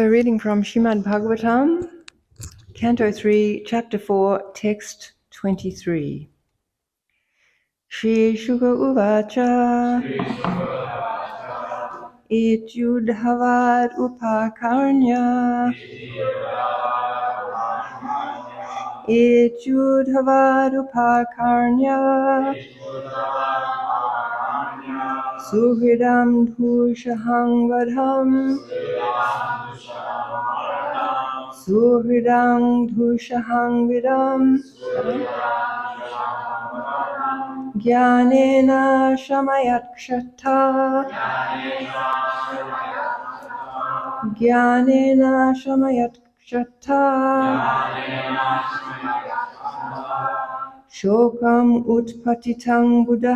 Reading from Srimad Bhagavatam, Canto 3, Chapter 4, Text 23. Shri Shuka Uvacha Ityudhavad Upakarnya Ityudhavad Upakarnya Suhridam Dhushahang Vadham Suhridam Dhushahang Vidam Jnanena Shamayat Kshatta Jnanena Shamayat Kshatta Shokam Utpatitang Buddha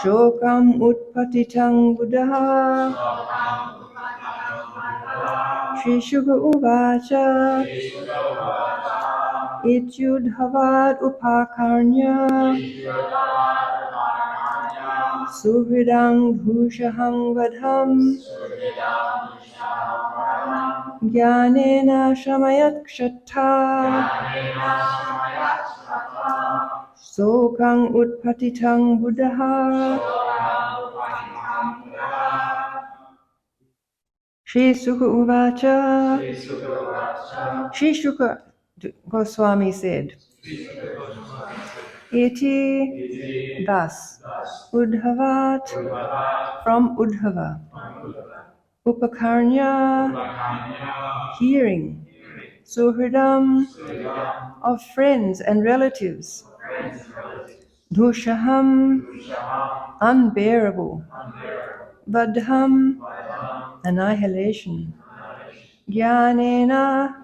Shokam Utpatitang Buddha Shri Shuka Uvacha Ityudhavad Upakarnya Suhridang Dhushahang Vadham Jnanena Shamayat Kshatta Sokang Utpatitang Buddha Shri Shuka Uvacha Shri Shuka Goswami said, Iti, thus, Udhavat, from Udhava, Upakarnya, hearing, Suhridam, of friends and relatives, Dushaham, unbearable, Vadham, annihilation, Jnanena,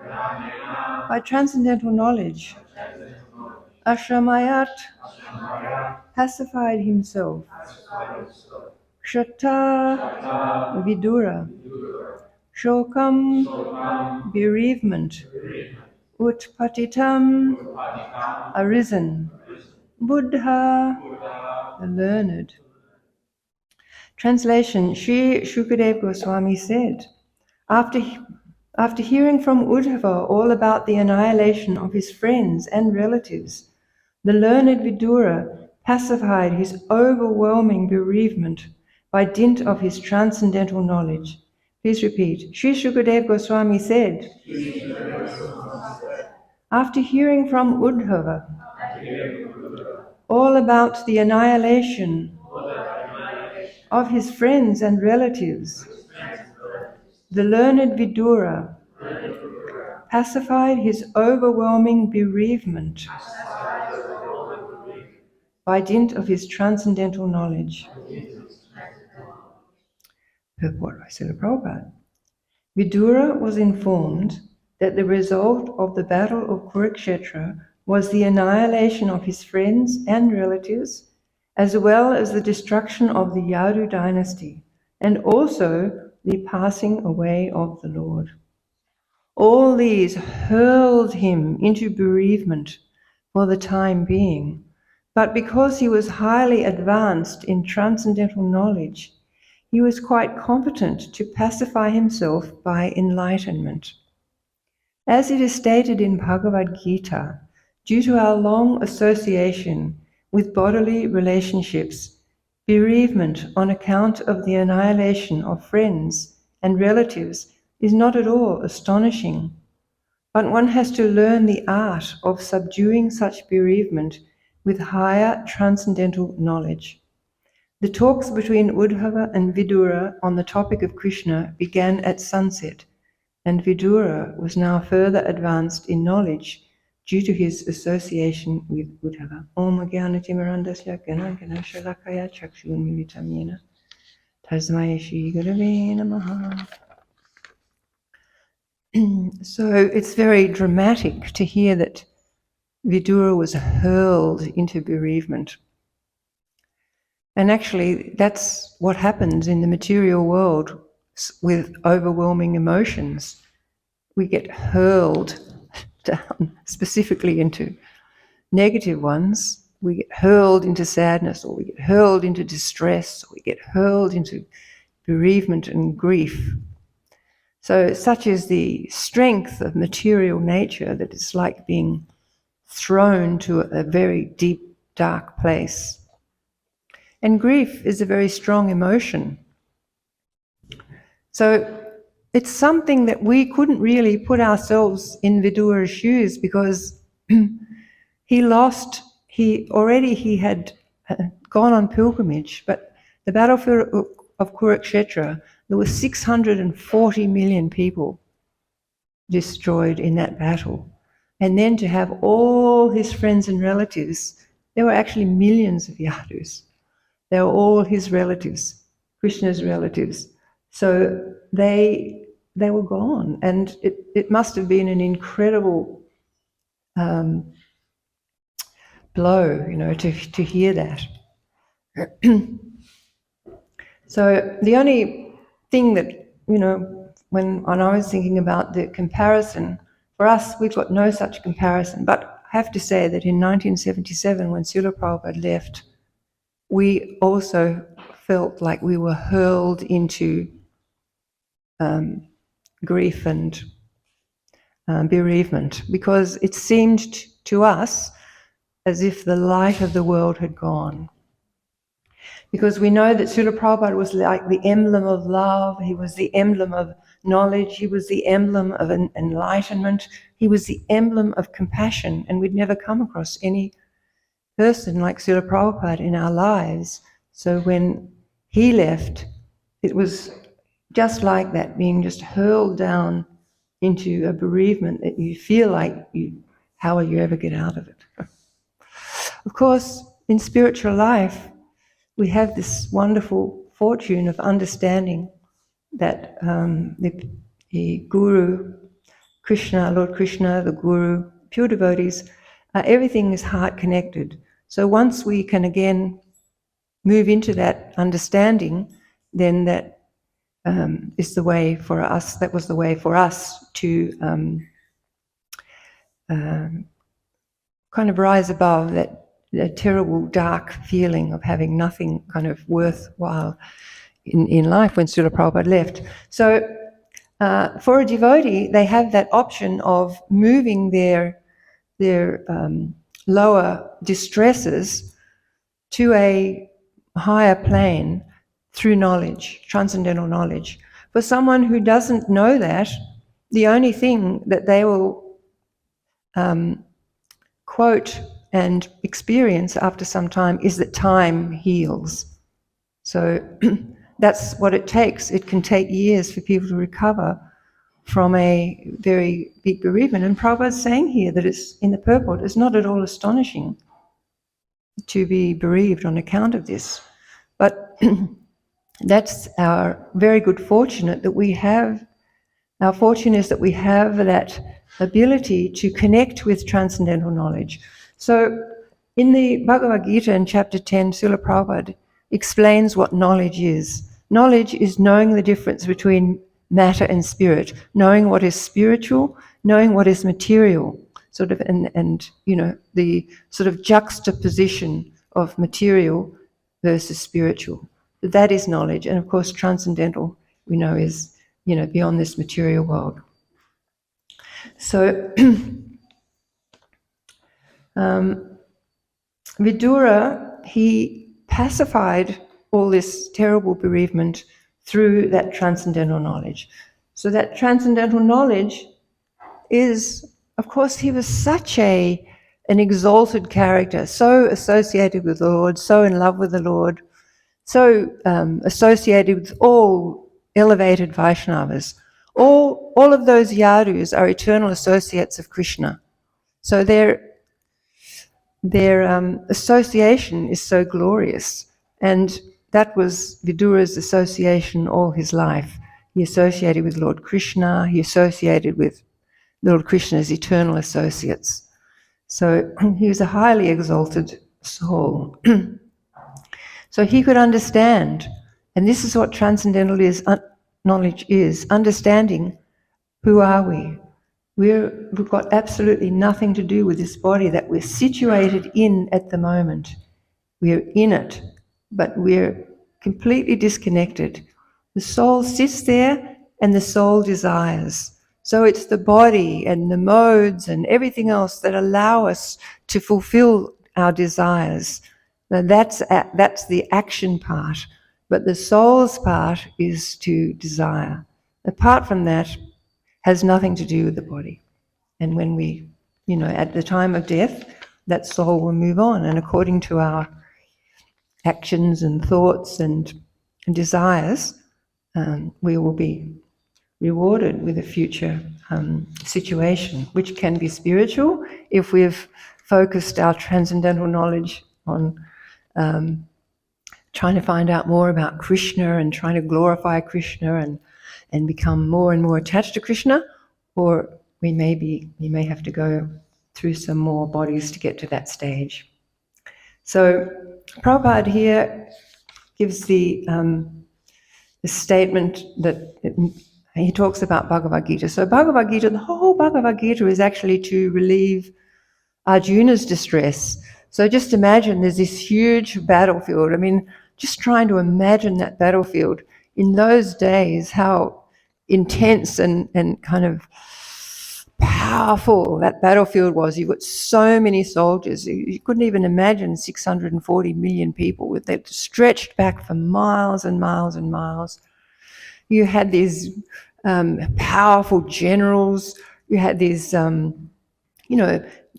by transcendental knowledge, Ashramayat, pacified himself, Kshatta, Vidura, Shokam, bereavement, Utpatitam, arisen, Buddha, the learned. Translation: Sri Shukadev Goswami said, after hearing from Uddhava all about the annihilation of his friends and relatives, the learned Vidura pacified his overwhelming bereavement by dint of his transcendental knowledge. Please repeat. Sri Shukadev Goswami said, after hearing from Uddhava all about the annihilation of his friends and relatives, the learned Vidura pacified his overwhelming bereavement by dint of his transcendental knowledge. Purport by Srila Prabhupada. Vidura was informed that the result of the battle of Kurukshetra was the annihilation of his friends and relatives, as well as the destruction of the Yadu dynasty, and also the passing away of the Lord. All these hurled him into bereavement for the time being, but because he was highly advanced in transcendental knowledge, he was quite competent to pacify himself by enlightenment. As it is stated in Bhagavad Gita, due to our long association with bodily relationships, bereavement on account of the annihilation of friends and relatives is not at all astonishing, but one has to learn the art of subduing such bereavement with higher transcendental knowledge. The talks between Uddhava and Vidura on the topic of Krishna began at sunset, and Vidura was now further advanced in knowledge due to his association with Uddhava. Om Jnanatimirandasya Ganashalakaya Chakshun Militam Yena Tasmai Shri Gurave Namaha. So it's very dramatic to hear that Vidura was hurled into bereavement. And actually, that's what happens in the material world with overwhelming emotions. We get hurled down, specifically into negative ones. We get hurled into sadness, or we get hurled into distress, or we get hurled into bereavement and grief. So such is the strength of material nature that it's like being thrown to a very deep, dark place. And grief is a very strong emotion. So it's something that we couldn't really put ourselves in Vidura's shoes, because he had gone on pilgrimage, but the battlefield of Kurukshetra, there were 640 million people destroyed in that battle. And then to have all his friends and relatives, there were actually millions of Yadus. They were all his relatives, Krishna's relatives. So they were gone, and it must have been an incredible blow, to hear that. So the only thing that, when I was thinking about the comparison, for us, we've got no such comparison. But I have to say that in 1977, when Srila Prabhupada left, we also felt like we were hurled into grief and bereavement, because it seemed to us as if the light of the world had gone. Because we know that Srila Prabhupada was like the emblem of love, he was the emblem of knowledge, he was the emblem of enlightenment, he was the emblem of compassion, and we'd never come across any person like Srila Prabhupada in our lives. So when he left, it was just like that, being just hurled down into a bereavement that you feel like, how will you ever get out of it? Of course, in spiritual life, we have this wonderful fortune of understanding that the Guru, Krishna, Lord Krishna, the Guru, pure devotees, everything is heart connected. So once we can again move into that understanding, then that is the way for us. That was the way for us to kind of rise above that terrible dark feeling of having nothing kind of worthwhile in life when Srila Prabhupada left. So for a devotee, they have that option of moving their lower distresses to a higher plane through knowledge, transcendental knowledge. For someone who doesn't know that, the only thing that they will quote and experience after some time is that time heals. So that's what it takes. It can take years for people to recover from a very big bereavement. And Prabhupada's saying here that it's in the purport, it's not at all astonishing to be bereaved on account of this. But that's our very good fortune that we have. Our fortune is that we have that ability to connect with transcendental knowledge. So in the Bhagavad Gita in chapter 10, Srila Prabhupada explains what knowledge is. Knowledge is knowing the difference between matter and spirit, knowing what is spiritual, knowing what is material, sort of, and the sort of juxtaposition of material versus spiritual. That is knowledge. And of course, transcendental, we know, is, beyond this material world. So Vidura, he pacified all this terrible bereavement through that transcendental knowledge. So that transcendental knowledge is, of course, he was such an exalted character, so associated with the Lord, so in love with the Lord, so associated with all elevated Vaishnavas. All of those Yadus are eternal associates of Krishna. So their association is so glorious. And that was Vidura's association all his life. He associated with Lord Krishna, he associated with Lord Krishna's eternal associates. So he was a highly exalted soul. So he could understand, and this is what transcendental knowledge is, understanding who are we. We've got absolutely nothing to do with this body that we're situated in at the moment. We're in it, but we're completely disconnected. The soul sits there and the soul desires. So it's the body and the modes and everything else that allow us to fulfill our desires. Now that's the action part. But the soul's part is to desire. Apart from that, has nothing to do with the body. And when we, at the time of death, that soul will move on. And according to our actions and thoughts and desires, we will be rewarded with a future situation, which can be spiritual if we've focused our transcendental knowledge on trying to find out more about Krishna and trying to glorify Krishna and become more and more attached to Krishna, or we may have to go through some more bodies to get to that stage. So Prabhupada here gives the statement that he talks about Bhagavad Gita. So Bhagavad Gita, the whole Bhagavad Gita is actually to relieve Arjuna's distress. So just imagine there's this huge battlefield. I mean, just trying to imagine that battlefield in those days, how intense and kind of powerful that battlefield was. You've got so many soldiers. You couldn't even imagine 640 million people with that stretched back for miles and miles and miles. You had these powerful generals. You had these,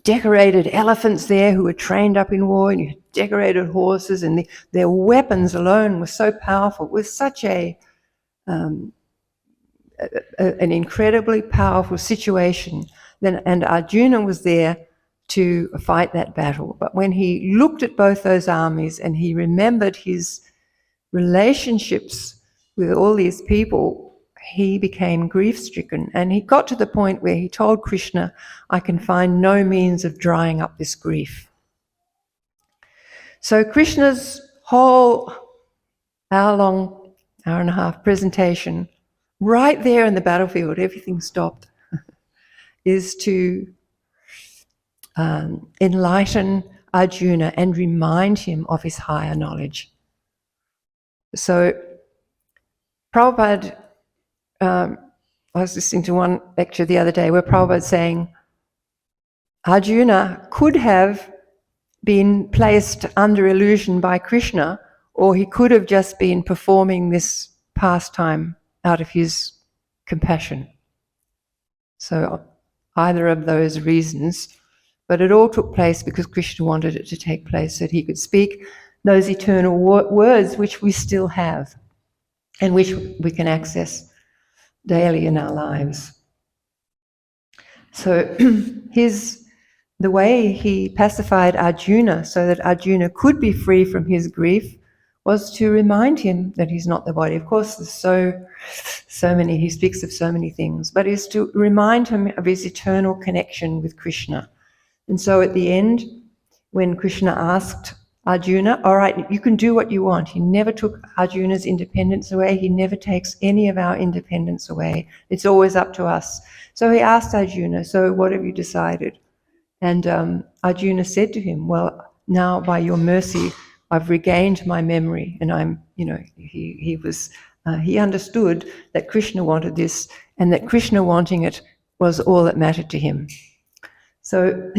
decorated elephants there who were trained up in war, and you had decorated horses, and their weapons alone were so powerful. It was such an incredibly powerful situation. And Arjuna was there to fight that battle. But when he looked at both those armies and he remembered his relationships with all these people, he became grief-stricken, and he got to the point where he told Krishna, I can find no means of drying up this grief. So Krishna's whole hour and a half presentation, right there in the battlefield, everything stopped, is to enlighten Arjuna and remind him of his higher knowledge. So Prabhupada, I was listening to one lecture the other day where Prabhupada was saying Arjuna could have been placed under illusion by Krishna, or he could have just been performing this pastime out of his compassion. So either of those reasons, but it all took place because Krishna wanted it to take place so that he could speak those eternal words which we still have and which we can access daily in our lives. So the way he pacified Arjuna so that Arjuna could be free from his grief was to remind him that he's not the body. Of course, there's so many, he speaks of so many things, but is to remind him of his eternal connection with Krishna. And so at the end, when Krishna asked Arjuna, all right, you can do what you want. He never took Arjuna's independence away. He never takes any of our independence away. It's always up to us. So he asked Arjuna, so what have you decided? And Arjuna said to him, well, now by your mercy, I've regained my memory. And he understood that Krishna wanted this, and that Krishna wanting it was all that mattered to him. So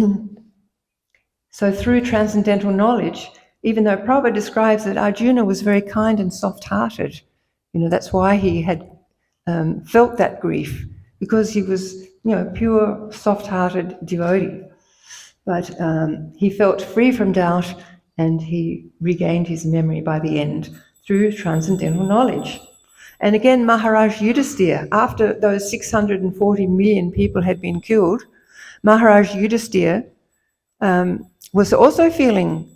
through transcendental knowledge, even though Prabhupada describes that Arjuna was very kind and soft-hearted, that's why he had felt that grief, because he was, pure, soft-hearted devotee. But he felt free from doubt, and he regained his memory by the end through transcendental knowledge. And again, Maharaj Yudhisthira, after those 640 million people had been killed, Maharaj Yudhisthira was also feeling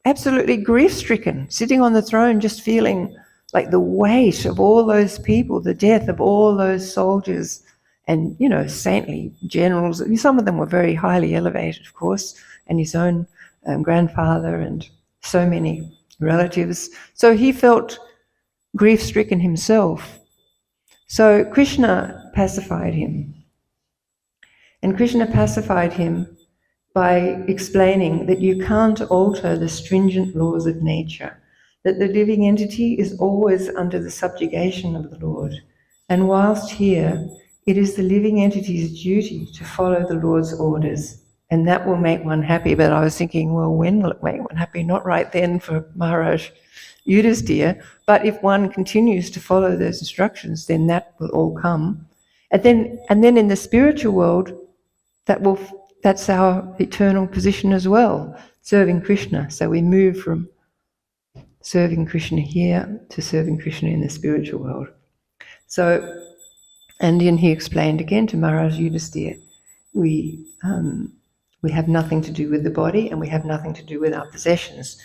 absolutely grief-stricken, sitting on the throne, just feeling like the weight of all those people, the death of all those soldiers and, saintly generals. Some of them were very highly elevated, of course, and his own grandfather and so many relatives. So he felt grief-stricken himself. So Krishna pacified him. And Krishna pacified him by explaining that you can't alter the stringent laws of nature. that the living entity is always under the subjugation of the Lord. And whilst here, it is the living entity's duty to follow the Lord's orders. And that will make one happy. But I was thinking, well, when will it make one happy? Not right then for Maharaj Yudhisthira. But if one continues to follow those instructions, then that will all come. And then in the spiritual world, that's our eternal position as well, serving Krishna. So we move from serving Krishna here to serving Krishna in the spiritual world. So, and then he explained again to Maharaj Yudhisthira, we have nothing to do with the body and we have nothing to do with our possessions.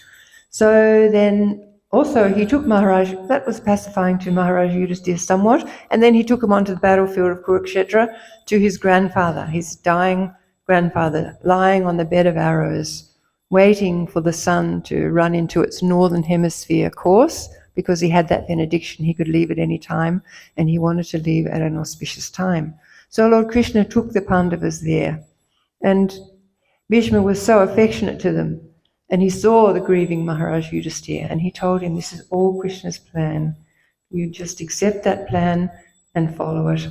So then also he took Maharaj, that was pacifying to Maharaj Yudhisthira somewhat, and then he took him onto the battlefield of Kurukshetra to his grandfather, his dying grandfather, lying on the bed of arrows, waiting for the sun to run into its northern hemisphere course, because he had that benediction, he could leave at any time, and he wanted to leave at an auspicious time. So Lord Krishna took the Pandavas there, and Bhishma was so affectionate to them, and he saw the grieving Maharaj Yudhisthira, and he told him, this is all Krishna's plan. You just accept that plan and follow it.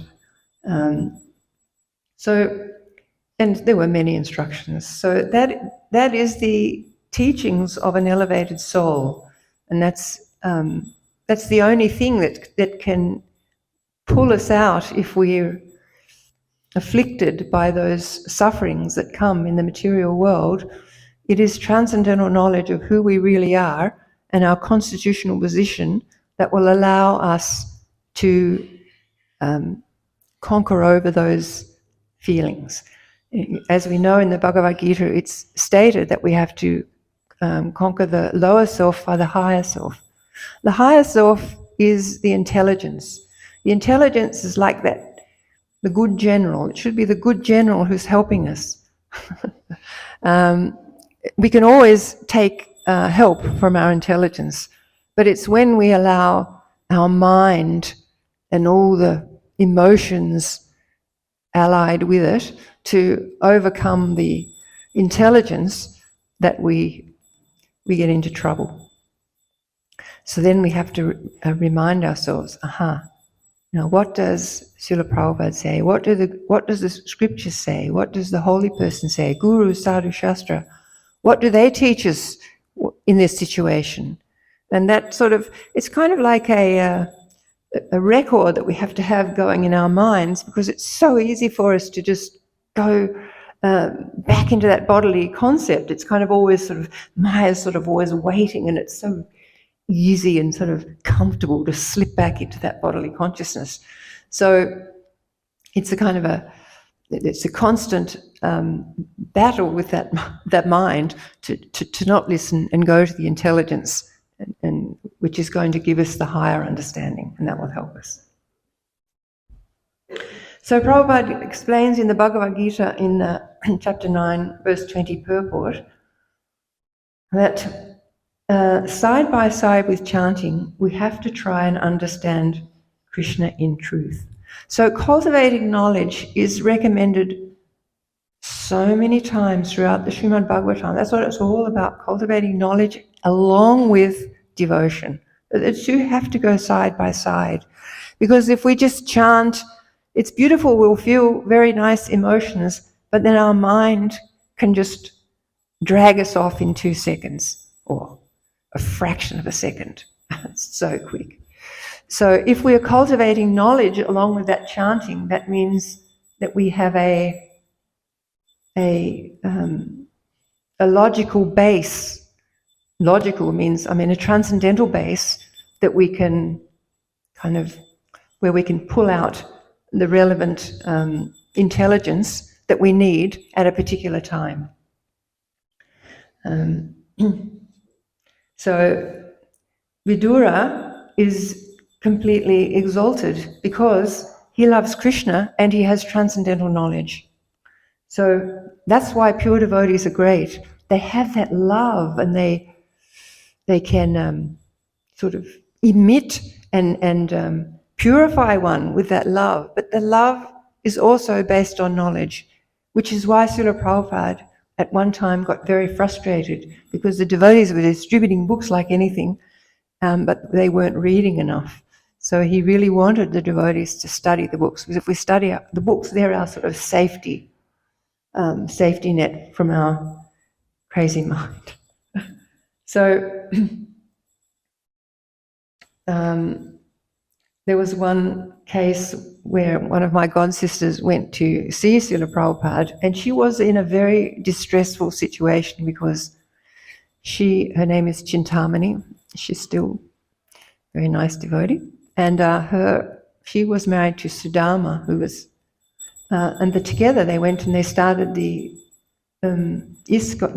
And there were many instructions. So that is the teachings of an elevated soul, and that's the only thing that can pull us out if we're afflicted by those sufferings that come in the material world. It is transcendental knowledge of who we really are and our constitutional position that will allow us to conquer over those feelings. As we know in the Bhagavad Gita, it's stated that we have to conquer the lower self by the higher self. The higher self is the intelligence. The intelligence is like that, the good general. It should be the good general who's helping us. We can always take help from our intelligence, but it's when we allow our mind and all the emotions allied with it to overcome the intelligence that we get into trouble. So then we have to remind ourselves, now what does Srila Prabhupada say? What does the scriptures say? What does the holy person say? Guru, Sadhu, Shastra. What do they teach us in this situation? And that sort of, it's kind of like a record that we have to have going in our minds, because it's so easy for us to just go back into that bodily concept. It's kind of always sort of, Maya's sort of always waiting, and it's so easy and sort of comfortable to slip back into that bodily consciousness. So it's a constant battle with that mind to not listen and go to the intelligence, and which is going to give us the higher understanding, and that will help us. So Prabhupada explains in the Bhagavad Gita in chapter 9, verse 20 purport, that side by side with chanting, we have to try and understand Krishna in truth. So cultivating knowledge is recommended so many times throughout the Srimad Bhagavatam. That's what it's all about, cultivating knowledge along with devotion. The two have to go side by side, because if we just chant, it's beautiful, we'll feel very nice emotions, but then our mind can just drag us off in 2 seconds or a fraction of a second. It's so quick. So if we are cultivating knowledge along with that chanting, that means that we have a logical base. Logical means, a transcendental base that we can where we can pull out the relevant intelligence that we need at a particular time. So Vidura is completely exalted because he loves Krishna and he has transcendental knowledge. So that's why pure devotees are great. They have that love, and they can sort of emit and purify one with that love. But the love is also based on knowledge, which is why Srila Prabhupada at one time got very frustrated, because the devotees were distributing books like anything, but they weren't reading enough. So he really wanted the devotees to study the books, because if we study the books, they're our sort of safety net from our crazy mind. So there was one case where one of my godsisters went to see Srila Prabhupada, and she was in a very distressful situation because her name is Chintamani. She's still a very nice devotee, and she was married to Sudama, who was, and together they went and they started they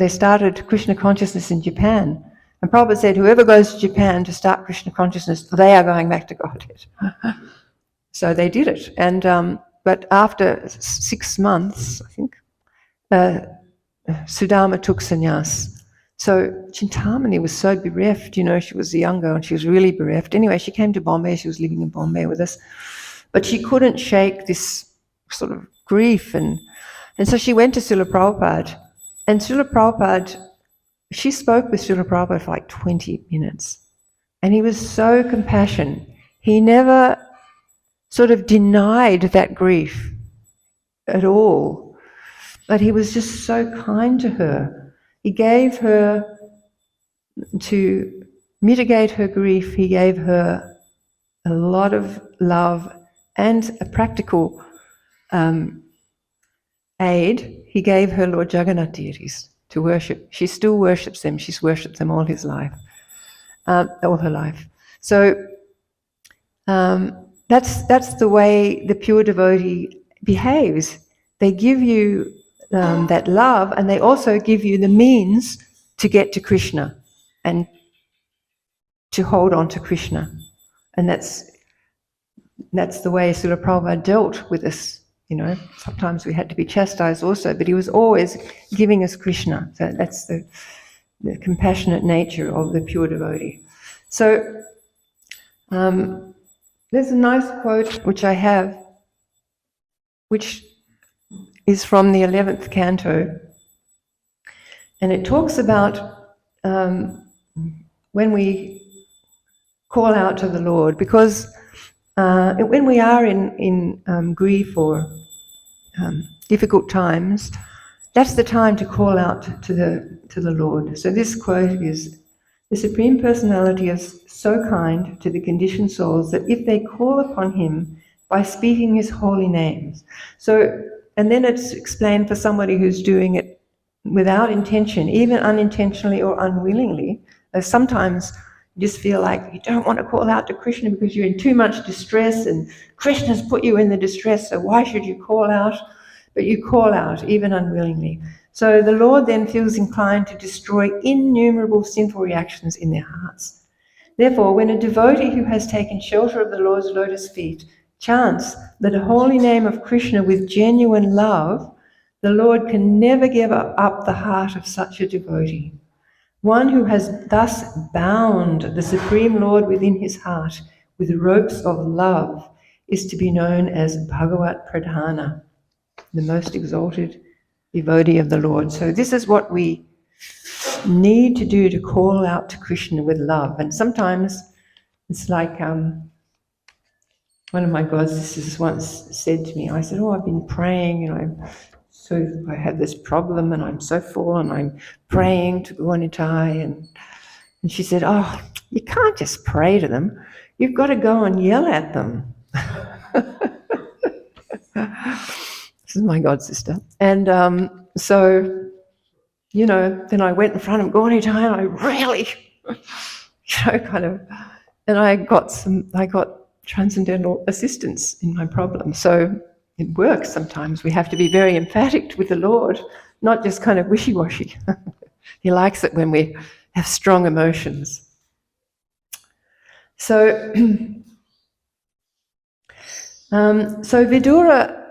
started Krishna consciousness in Japan. And Prabhupada said, whoever goes to Japan to start Krishna consciousness, they are going back to Godhead. So they did it. And but after 6 months, I think, Sudama took sannyas. So Chintamani was so bereft, she was younger and she was really bereft. Anyway, she came to Bombay. She was living in Bombay with us. But she couldn't shake this sort of grief. And so she went to Srila Prabhupada. And Srila Prabhupada, she spoke with Srila Prabhupada for like 20 minutes. And he was so compassionate. He never sort of denied that grief at all. But he was just so kind to her. He gave her, to mitigate her grief, he gave her a lot of love and a practical aid. He gave her Lord Jagannath deities to worship. She still worships them. She's worshipped them all her life. So that's the way the pure devotee behaves. They give you that love, and they also give you the means to get to Krishna and to hold on to Krishna. And that's the way Srila Prabhupada dealt with us. Sometimes we had to be chastised also, but he was always giving us Krishna. So that's the compassionate nature of the pure devotee. So there's a nice quote which I have, which is from the 11th canto, and it talks about when we call out to the Lord, because when we are in grief or difficult times, that's the time to call out to the Lord. So this quote is, "The Supreme Personality is so kind to the conditioned souls that if they call upon Him by speaking His holy names." So, and then it's explained for somebody who's doing it without intention, even unintentionally or unwillingly. Sometimes you just feel like you don't want to call out to Krishna because you're in too much distress, and Krishna's put you in the distress, so why should you call out? But you call out, even unwillingly. So the Lord then feels inclined to destroy innumerable sinful reactions in their hearts. Therefore, when a devotee who has taken shelter of the Lord's lotus feet chants the holy name of Krishna with genuine love, the Lord can never give up the heart of such a devotee. One who has thus bound the Supreme Lord within his heart with ropes of love is to be known as Bhagavat Pradhana, the most exalted devotee of the Lord. So this is what we need to do, to call out to Krishna with love. And sometimes it's like one of my godsisters once said to me, I said, I've been praying, so I have this problem and I'm so full and I'm praying to Gaunitai. And she said, you can't just pray to them. You've got to go and yell at them. This is my godsister. And so, then I went in front of Gaunitai and I really, and I got transcendental assistance in my problem. So it works sometimes. We have to be very emphatic with the Lord, not just kind of wishy-washy. He likes it when we have strong emotions. So,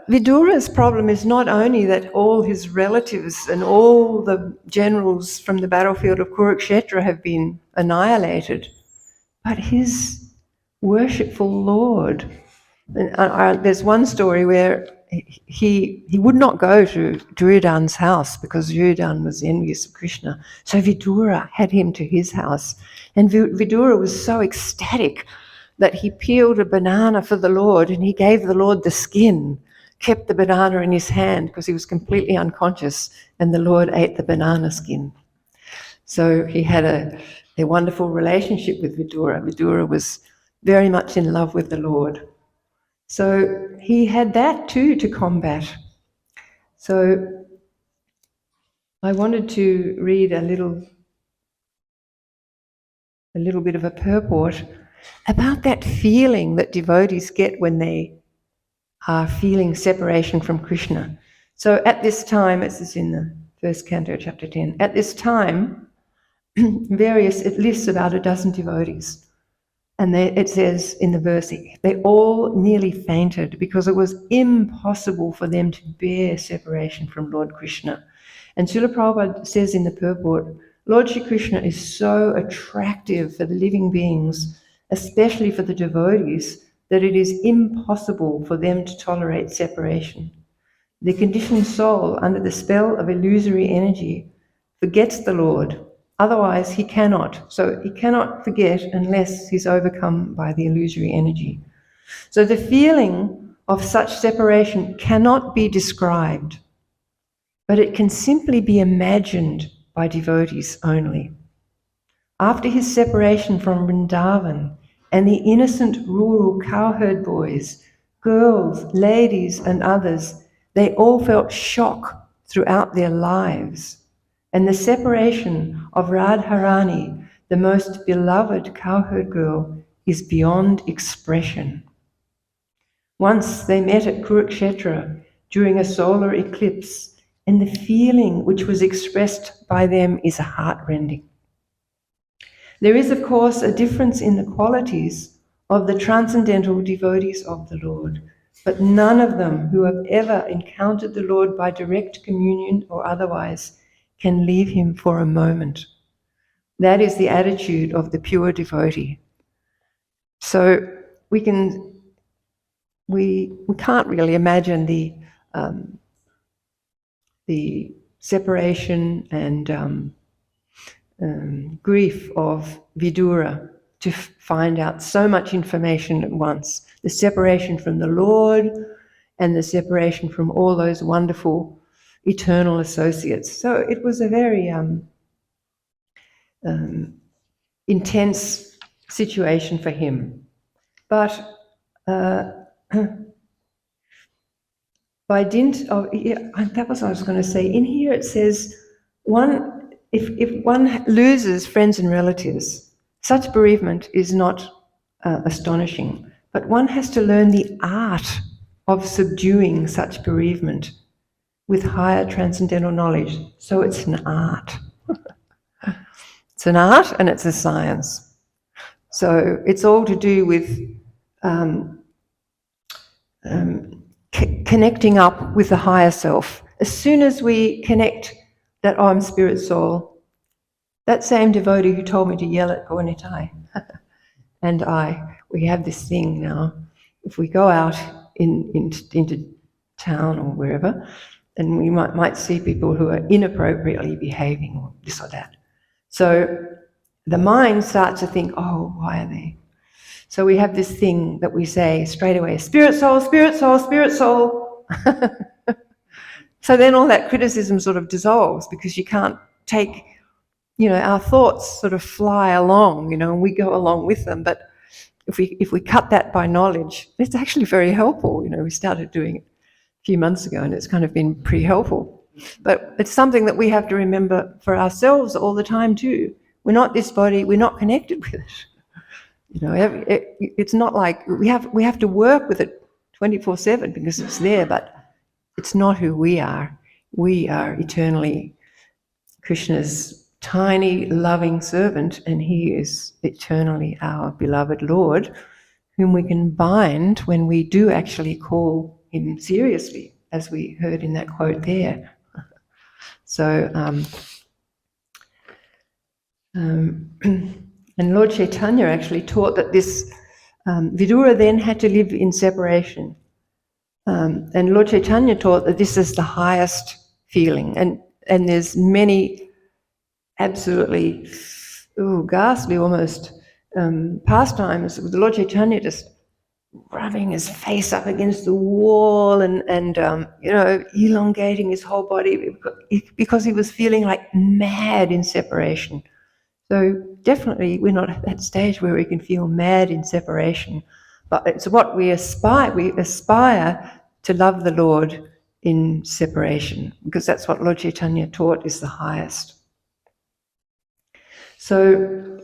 Vidura's problem is not only that all his relatives and all the generals from the battlefield of Kurukshetra have been annihilated, but his worshipful Lord There's one story where he would not go to Duryodhana's house because Duryodhana was envious of Krishna. So Vidura had him to his house. And Vidura was so ecstatic that he peeled a banana for the Lord and he gave the Lord the skin, kept the banana in his hand because he was completely unconscious, and the Lord ate the banana skin. So he had a wonderful relationship with Vidura. Vidura was very much in love with the Lord. So he had that too to combat. So I wanted to read a little bit of a purport about that feeling that devotees get when they are feeling separation from Krishna. So at this time, this is in the first canto, chapter 10, at this time, it lists about a dozen devotees. And it says in the verse, they all nearly fainted because it was impossible for them to bear separation from Lord Krishna. And Srila Prabhupada says in the purport, Lord Shri Krishna is so attractive for the living beings, especially for the devotees, that it is impossible for them to tolerate separation. The conditioned soul, under the spell of illusory energy, forgets the Lord. Otherwise, he cannot. So he cannot forget unless he's overcome by the illusory energy. So the feeling of such separation cannot be described, but it can simply be imagined by devotees only. After his separation from Vrindavan and the innocent rural cowherd boys, girls, ladies, and others, they all felt shock throughout their lives. And the separation of Radharani, the most beloved cowherd girl, is beyond expression. Once they met at Kurukshetra during a solar eclipse, and the feeling which was expressed by them is heartrending. There is, of course, a difference in the qualities of the transcendental devotees of the Lord, but none of them who have ever encountered the Lord by direct communion or otherwise can leave him for a moment. That is the attitude of the pure devotee. So we can't really imagine the separation and grief of Vidura to find out so much information at once. The separation from the Lord and the separation from all those wonderful eternal associates. So it was a very intense situation for him. But by dint of, that was what I was going to say. In here it says, if one loses friends and relatives, such bereavement is not astonishing, but one has to learn the art of subduing such bereavement with higher transcendental knowledge. So it's an art. It's an art and it's a science. So it's all to do with connecting up with the higher self. As soon as we connect that I'm spirit soul, that same devotee who told me to yell at Gaunitai and we have this thing now. If we go out into town or wherever, and we might see people who are inappropriately behaving or this or that. So the mind starts to think, oh, why are they? So we have this thing that we say straight away, spirit soul, spirit soul, spirit soul. So then all that criticism sort of dissolves because you can't take, our thoughts sort of fly along, and we go along with them. But if we cut that by knowledge, it's actually very helpful. We started doing it a few months ago and it's kind of been pretty helpful. But it's something that we have to remember for ourselves all the time too. We're not this body, we're not connected with it. It's not like we have to work with it 24/7 because it's there, but it's not who we are. We are eternally Krishna's tiny, loving servant, and he is eternally our beloved Lord, whom we can bind when we do actually call him seriously, as we heard in that quote there. So, and Lord Chaitanya actually taught that this Vidura then had to live in separation. And Lord Chaitanya taught that this is the highest feeling. And there's many absolutely ghastly almost pastimes with Lord Chaitanya just rubbing his face up against the wall and elongating his whole body because he was feeling like mad in separation. So definitely we're not at that stage where we can feel mad in separation, but it's what we aspire. We aspire to love the Lord in separation because that's what Lord Chaitanya taught is the highest. So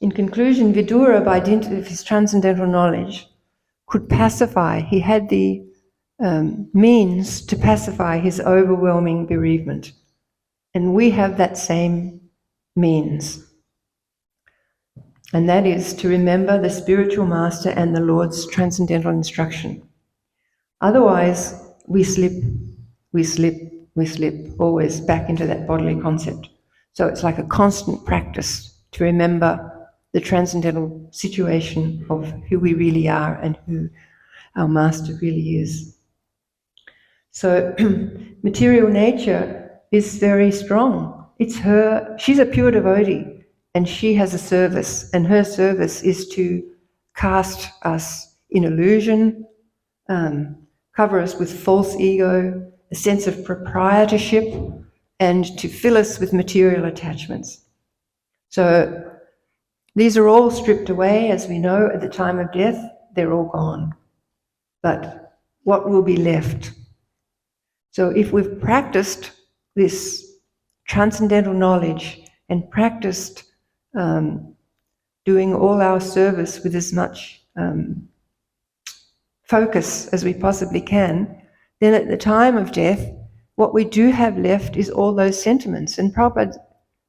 in conclusion, Vidura, by dint of his transcendental knowledge, could pacify. He had the means to pacify his overwhelming bereavement. And we have that same means. And that is to remember the spiritual master and the Lord's transcendental instruction. Otherwise, we slip, always back into that bodily concept. So it's like a constant practice to remember the transcendental situation of who we really are and who our master really is. So material nature is very strong. It's her, she's a pure devotee and she has a service, and her service is to cast us in illusion, cover us with false ego, a sense of proprietorship, and to fill us with material attachments. So these are all stripped away, as we know, at the time of death, they're all gone. But what will be left? So if we've practiced this transcendental knowledge and practiced doing all our service with as much focus as we possibly can, then at the time of death, what we do have left is all those sentiments. And Prabhupada,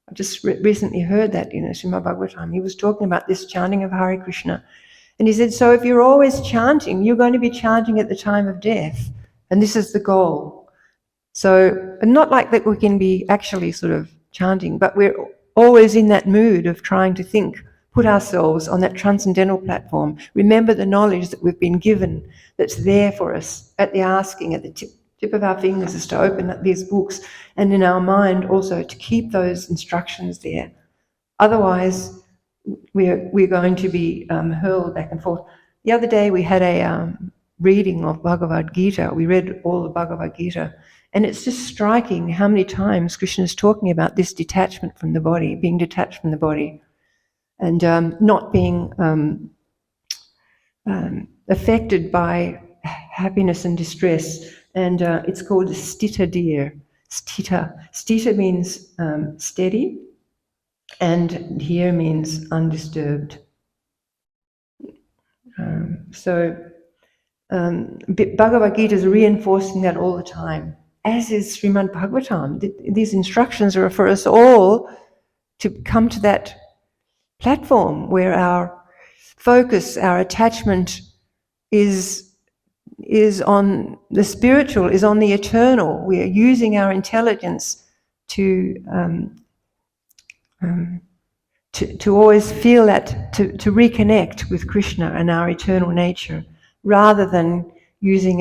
I just recently heard that, Srimad Bhagavatam, he was talking about this chanting of Hare Krishna. And he said, so if you're always chanting, you're going to be chanting at the time of death. And this is the goal. So, and not like that we can be actually sort of chanting, but we're always in that mood of trying to think, put ourselves on that transcendental platform, remember the knowledge that we've been given that's there for us at the asking, at the tip of our fingers is to open up these books, and in our mind also to keep those instructions there. Otherwise, we're going to be hurled back and forth. The other day we had a reading of Bhagavad Gita. We read all the Bhagavad Gita, and it's just striking how many times Krishna is talking about this detachment from the body, being detached from the body, and not being affected by happiness and distress. And it's called stita deer. Stita means steady, and here means undisturbed. Bhagavad Gita is reinforcing that all the time, as is Srimad Bhagavatam. These instructions are for us all to come to that platform where our focus, our attachment is on the spiritual, is on the eternal. We are using our intelligence to always feel that, to reconnect with Krishna and our eternal nature, rather than using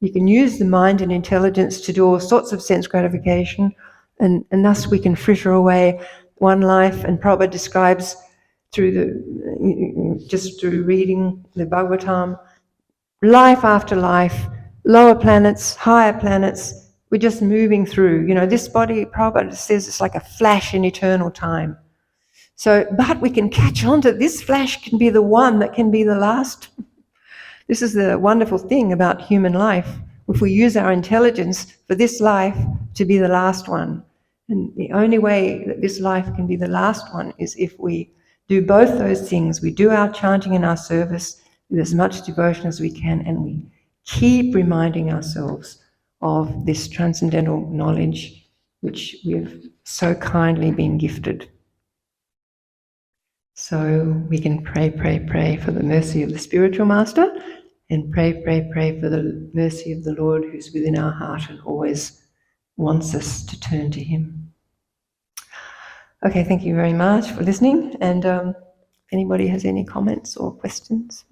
you can use the mind and intelligence to do all sorts of sense gratification, and thus we can fritter away one life. And Prabhupada describes just through reading the Bhagavatam, life after life, lower planets, higher planets, we're just moving through. This body, Prabhupada says, it's like a flash in eternal time. So, but we can catch on to this flash can be the one that can be the last. This is the wonderful thing about human life. If we use our intelligence for this life to be the last one, and the only way that this life can be the last one is if we do both those things. We do our chanting and our service with as much devotion as we can, and we keep reminding ourselves of this transcendental knowledge which we've so kindly been gifted. So we can pray for the mercy of the spiritual master, and pray for the mercy of the Lord who's within our heart and always wants us to turn to him. Okay, thank you very much for listening, and anybody has any comments or questions?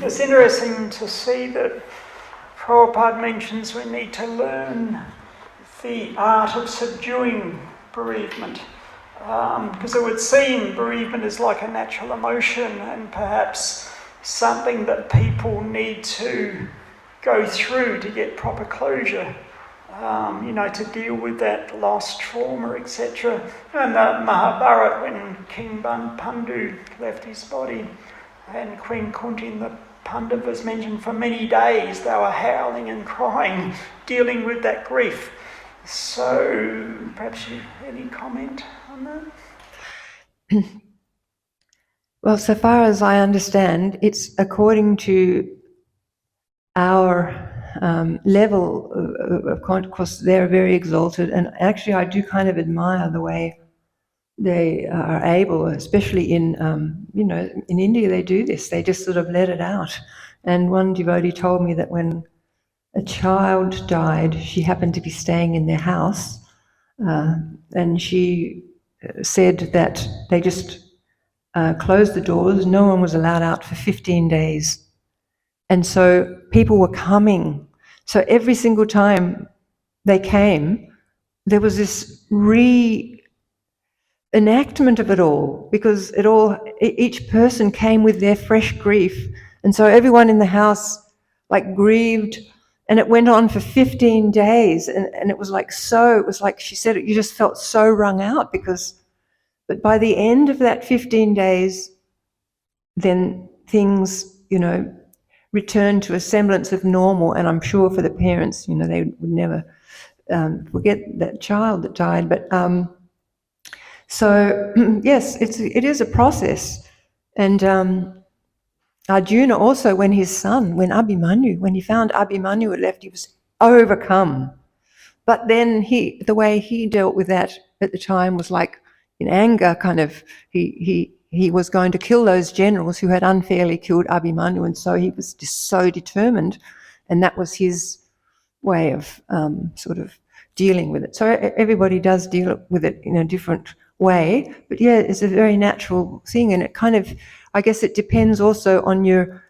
It's interesting to see that Prabhupada mentions we need to learn the art of subduing bereavement, because it would seem bereavement is like a natural emotion and perhaps something that people need to go through to get proper closure, to deal with that loss, trauma, etc. And the Mahabharata, when King Pandu left his body, and Queen Kunti and the Pandavas mentioned for many days they were howling and crying, dealing with that grief. So, perhaps any comment on that? Well, so far as I understand, it's according to our level of consciousness. They're very exalted, and actually I do kind of admire the way they are able, especially in India, they do this. They just sort of let it out. And one devotee told me that when a child died, she happened to be staying in their house, and she said that they just closed the doors. No one was allowed out for 15 days. And so people were coming. So every single time they came, there was this reenactment of it all, because each person came with their fresh grief. And so everyone in the house grieved, and it went on for 15 days. And it was like she said, you just felt so wrung out but by the end of that 15 days, then things, returned to a semblance of normal. And I'm sure for the parents, they would never forget that child that died. But so yes, it is a process. And Arjuna also, when he found Abhimanyu had left, he was overcome. But then the way he dealt with that at the time was like in anger, kind of, he was going to kill those generals who had unfairly killed Abhimanyu, and so he was just so determined, and that was his way of sort of dealing with it. So everybody does deal with it in a different way, but yeah, it's a very natural thing, and it kind of, I guess it depends also on your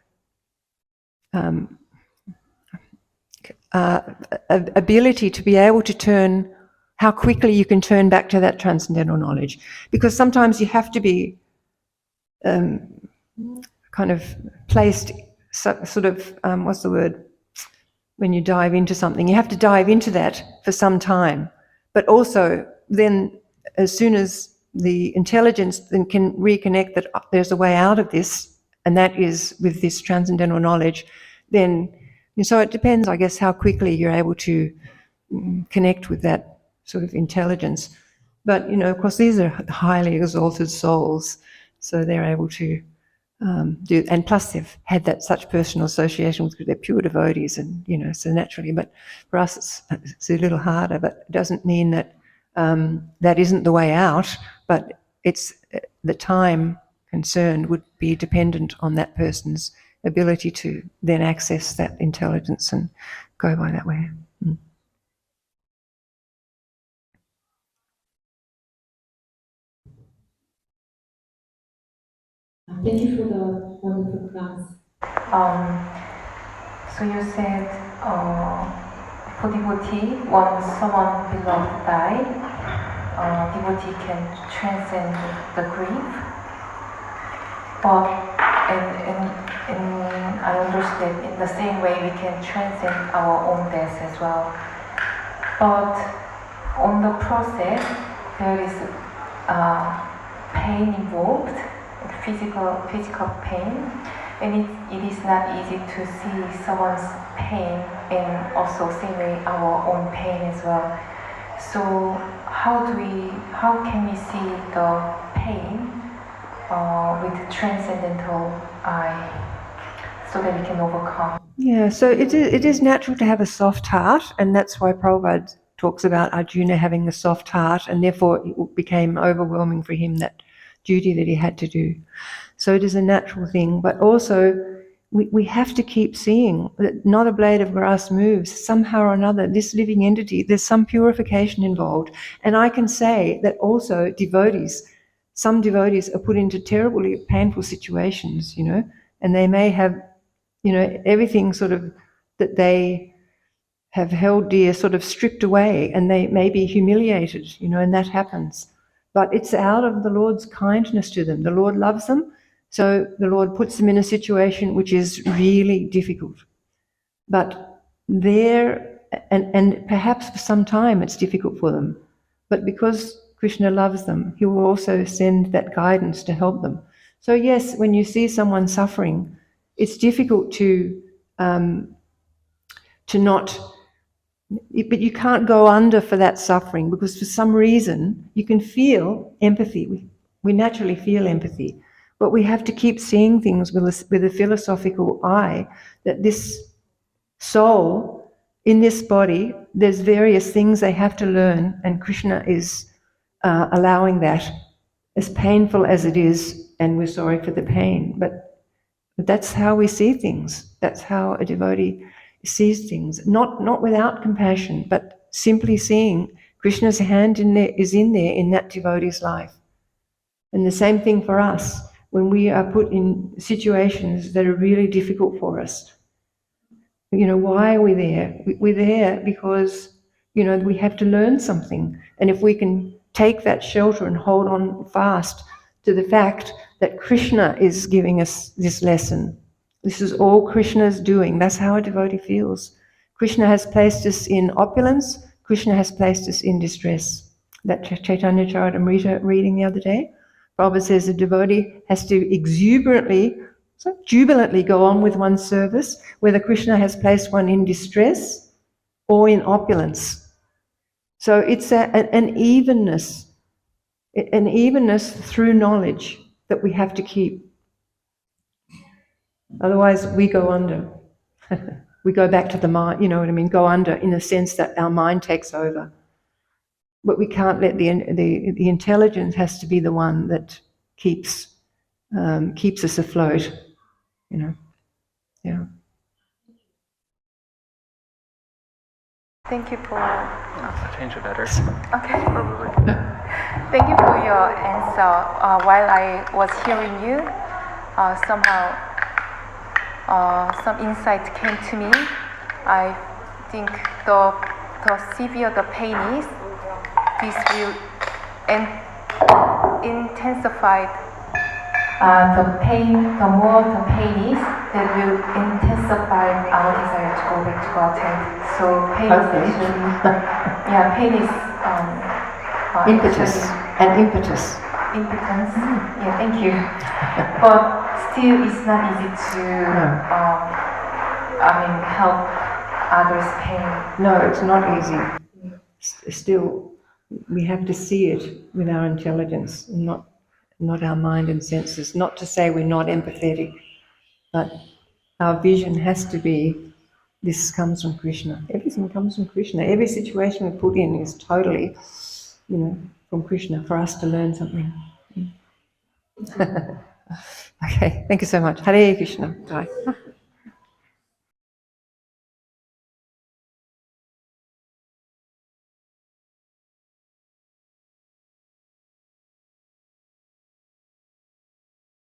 ability to be able to how quickly you can turn back to that transcendental knowledge. Because sometimes you have to be kind of placed sort of, what's the word? When you dive into something, you have to dive into that for some time. But also then, as soon as the intelligence then can reconnect that there's a way out of this, and that is with this transcendental knowledge, then, so it depends, I guess, how quickly you're able to connect with that sort of intelligence. But, of course, these are highly exalted souls, so they're able to do, and plus they've had that such personal association with their pure devotees, and so naturally. But for us, it's a little harder. But it doesn't mean that that isn't the way out. But it's the time concerned would be dependent on that person's ability to then access that intelligence and go by that way. Thank you for the wonderful class. So you said for devotee, when someone beloved died, devotee can transcend the grief. But and I understand in the same way we can transcend our own death as well. But on the process, there is pain involved. Physical pain, and it is not easy to see someone's pain, and also same way our own pain as well. So how can we see the pain with transcendental eye? so that we can overcome. Yeah, so it is natural to have a soft heart, and that's why Prabhupada talks about Arjuna having a soft heart, and therefore it became overwhelming for him, that duty that he had to do. So it is a natural thing, but also we have to keep seeing that not a blade of grass moves. Somehow or another, this living entity, there's some purification involved. And I can say that also devotees, some devotees are put into terribly painful situations, and they may have, everything sort of that they have held dear sort of stripped away, and they may be humiliated, and that happens. But it's out of the Lord's kindness to them. The Lord loves them, so the Lord puts them in a situation which is really difficult. But there, and perhaps for some time it's difficult for them, but because Krishna loves them, he will also send that guidance to help them. So yes, when you see someone suffering, it's difficult to not, but you can't go under for that suffering, because for some reason you can feel empathy. We naturally feel empathy, but we have to keep seeing things with a philosophical eye, that this soul in this body, there's various things they have to learn, and Krishna is allowing that, as painful as it is, and we're sorry for the pain, but that's how we see things. That's how a devotee sees things, not without compassion, but simply seeing Krishna's hand is in there in that devotee's life. And the same thing for us, when we are put in situations that are really difficult for us. Why are we there? We're there because, we have to learn something. And if we can take that shelter and hold on fast to the fact that Krishna is giving us this lesson, this is all Krishna's doing. That's how a devotee feels. Krishna has placed us in opulence. Krishna has placed us in distress. That Chaitanya Charitamrita reading the other day, Prabhupada says a devotee has to jubilantly go on with one's service, whether Krishna has placed one in distress or in opulence. So it's an evenness through knowledge that we have to keep. Otherwise, we go under. We go back to the mind, go under in the sense that our mind takes over. But we can't let the intelligence has to be the one that keeps us afloat, Yeah. Thank you for. Change it better. Okay. Thank you for your answer. While I was hearing you, somehow some insight came to me. I think the severe the pain is, this will intensify the pain. The more the pain is, that will intensify our desire to go back to Godhead. So pain is actually, pain is impetus and impetus. Impotence. Yeah, thank you. But still, it's not easy to help others' pain. No, it's not easy. Still, we have to see it with our intelligence, not our mind and senses. Not to say we're not empathetic, but our vision has to be, this comes from Krishna. Everything comes from Krishna. Every situation we're put in is totally, from Krishna, for us to learn something. Okay, thank you so much. Hare Krishna. Bye.